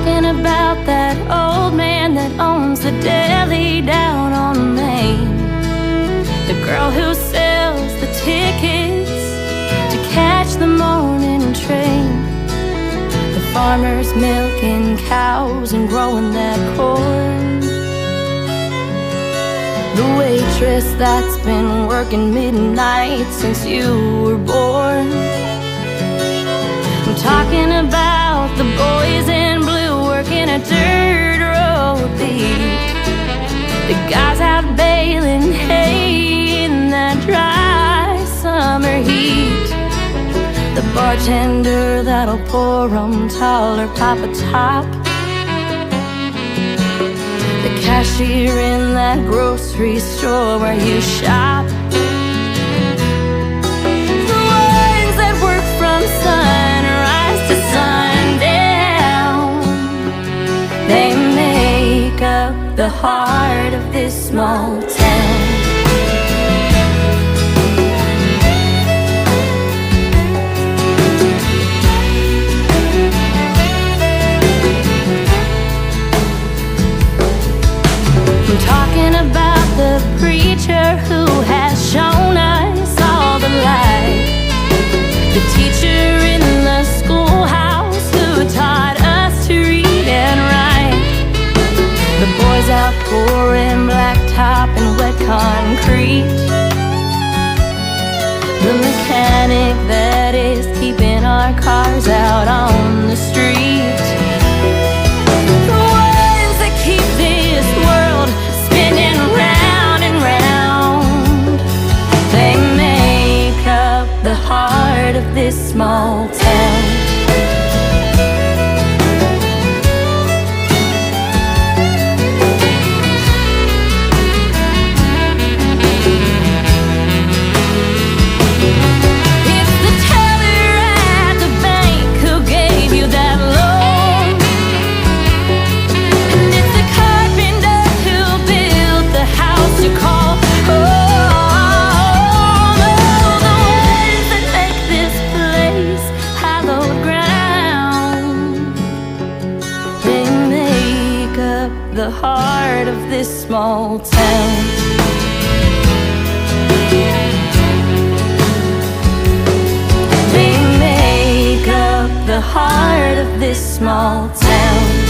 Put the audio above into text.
talking about that old man that owns the deli down on Main, the girl who sells the tickets to catch the morning train, the farmers milking cows and growing that corn, the waitress that's been working midnight since you were born. I'm talking about the boys in blue working a dirt road beat, the guys out baling hay in that dry summer heat, the bartender that'll pour 'em tall or pop a top, the cashier in that grocery store where you shop, the ones that work from sunrise to sundown. They make up the heart of this small town. I'm talking about the preacher who has shown us all the light, the teacher in the schoolhouse who taught us to read and write, the boys out pouring blacktop and wet concrete, the mechanic that is keeping our cars out on the street, the ones that keep this world spinning round and round. They make up the heart of this small town. It's the teller at the bank who gave you that loan, and it's the carpenter who built the house you call home. Oh, the ones that make this place hallowed ground. They make up the heart of this small town. They make up the heart of this small town.